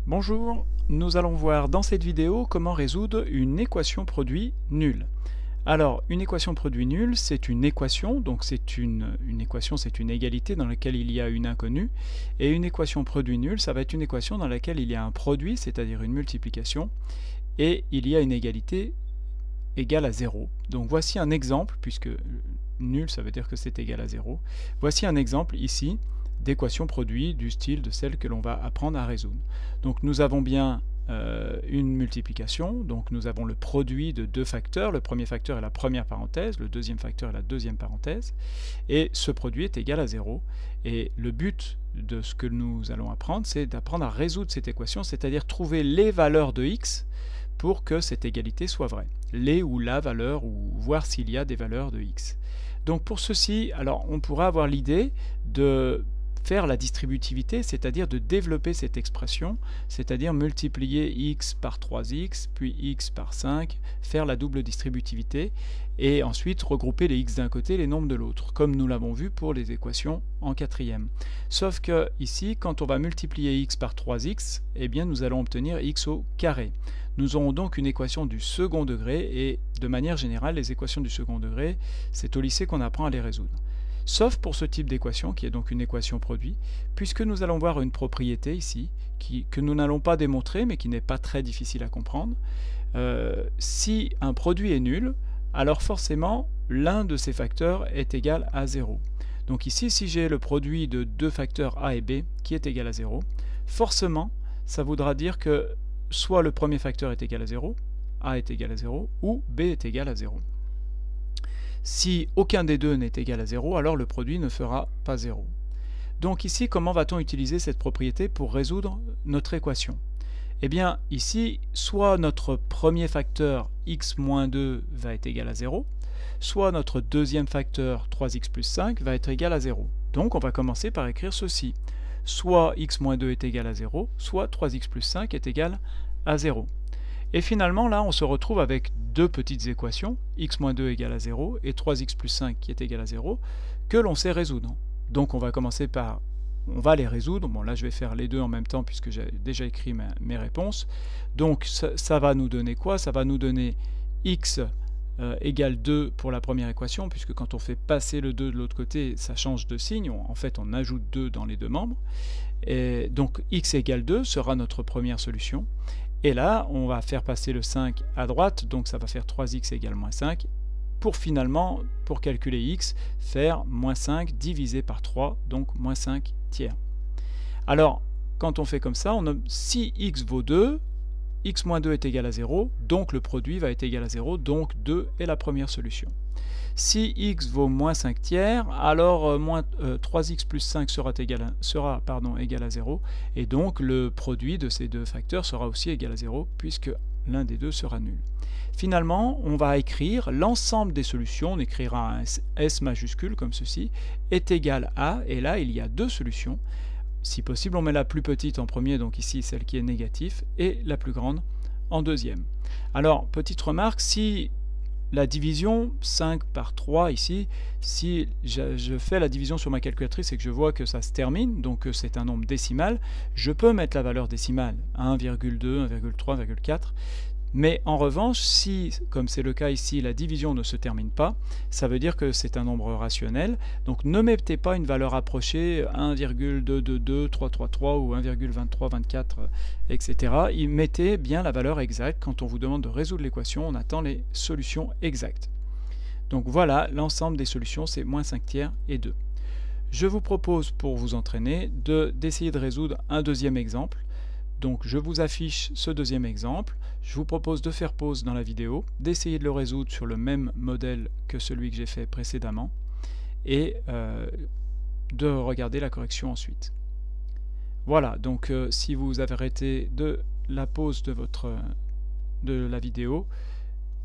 Bonjour, nous allons voir dans cette vidéo comment résoudre une équation produit nulle. Alors, une équation produit nulle, c'est une équation, donc c'est une équation, c'est une égalité dans laquelle il y a une inconnue, et une équation produit nulle, ça va être une équation dans laquelle il y a un produit, c'est-à-dire une multiplication, et il y a une égalité égale à 0. Donc voici un exemple, puisque nul, ça veut dire que c'est égal à 0. Voici un exemple ici d'équation produit du style de celle que l'on va apprendre à résoudre. Donc nous avons bien une multiplication, donc nous avons le produit de deux facteurs, le premier facteur est la première parenthèse, le deuxième facteur est la deuxième parenthèse, et ce produit est égal à 0. Et le but de ce que nous allons apprendre, c'est d'apprendre à résoudre cette équation, c'est-à-dire trouver les valeurs de x pour que cette égalité soit vraie. Les ou la valeur, ou voir s'il y a des valeurs de x. Donc pour ceci, alors on pourra avoir l'idée de faire la distributivité, c'est-à-dire de développer cette expression, c'est-à-dire multiplier x par 3x, puis x par 5, faire la double distributivité, et ensuite regrouper les x d'un côté et les nombres de l'autre, comme nous l'avons vu pour les équations en quatrième. Sauf que ici, quand on va multiplier x par 3x, eh bien nous allons obtenir x au carré. Nous aurons donc une équation du second degré, et de manière générale, les équations du second degré, c'est au lycée qu'on apprend à les résoudre. Sauf pour ce type d'équation, qui est donc une équation produit, puisque nous allons voir une propriété ici, que nous n'allons pas démontrer, mais qui n'est pas très difficile à comprendre. Si un produit est nul, alors forcément, l'un de ces facteurs est égal à 0. Donc ici, si j'ai le produit de deux facteurs a et b qui est égal à 0, forcément, ça voudra dire que soit le premier facteur est égal à 0, a est égal à 0, ou b est égal à 0. Si aucun des deux n'est égal à 0, alors le produit ne fera pas 0. Donc ici, comment va-t-on utiliser cette propriété pour résoudre notre équation? Eh bien, ici, soit notre premier facteur x moins 2 va être égal à 0, soit notre deuxième facteur 3x plus 5 va être égal à 0. Donc on va commencer par écrire ceci. Soit x moins 2 est égal à 0, soit 3x plus 5 est égal à 0. Et finalement, là, on se retrouve avec deux petites équations, x moins 2 égale à 0 et 3x plus 5 qui est égal à 0, que l'on sait résoudre. Donc on va commencer par, on va les résoudre. Bon, là je vais faire les deux en même temps puisque j'ai déjà écrit mes réponses. Donc ça va nous donner quoi? Ça va nous donner x égale 2 pour la première équation, puisque quand on fait passer le 2 de l'autre côté, ça change de signe. En fait, on ajoute 2 dans les deux membres. Et donc x égale 2 sera notre première solution. Et là, on va faire passer le 5 à droite, donc ça va faire 3x égale moins 5, pour finalement, pour calculer x, faire moins 5 divisé par 3, donc moins 5 tiers. Alors, quand on fait comme ça, si x vaut 2, x moins 2 est égal à 0, donc le produit va être égal à 0, donc 2 est la première solution. Si x vaut moins 5 tiers, alors 3x plus 5 sera égal à 0, et donc le produit de ces deux facteurs sera aussi égal à 0, puisque l'un des deux sera nul. Finalement, on va écrire l'ensemble des solutions, on écrira un S majuscule comme ceci, est égal à, et là il y a deux solutions. Si possible, on met la plus petite en premier, donc ici celle qui est négative, et la plus grande en deuxième. Alors, petite remarque, si la division 5 par 3 ici, si je fais la division sur ma calculatrice et que je vois que ça se termine, donc que c'est un nombre décimal, je peux mettre la valeur décimale 1,2, 1,3, 1,4. Mais en revanche, si, comme c'est le cas ici, la division ne se termine pas, ça veut dire que c'est un nombre rationnel. Donc ne mettez pas une valeur approchée 1,222, 333 ou 1,2324, etc. Mettez bien la valeur exacte. Quand on vous demande de résoudre l'équation, on attend les solutions exactes. Donc voilà, l'ensemble des solutions, c'est moins 5 tiers et 2. Je vous propose, pour vous entraîner, d'essayer de résoudre un deuxième exemple. Donc je vous affiche ce deuxième exemple, je vous propose de faire pause dans la vidéo, d'essayer de le résoudre sur le même modèle que celui que j'ai fait précédemment, et de regarder la correction ensuite. Voilà, donc si vous avez arrêté de la pause de la vidéo,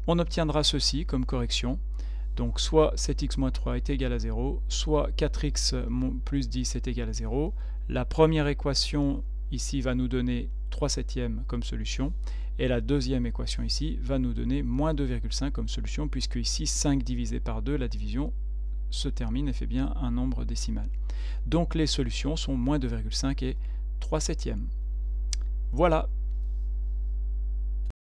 on obtiendra ceci comme correction. Donc soit 7x moins 3 est égal à 0, soit 4x plus 10 est égal à 0. La première équation ici va nous donner 3 septièmes comme solution, et la deuxième équation ici va nous donner moins 2,5 comme solution, puisque ici 5 divisé par 2, la division se termine et fait bien un nombre décimal. Donc les solutions sont moins 2,5 et 3 septièmes. Voilà.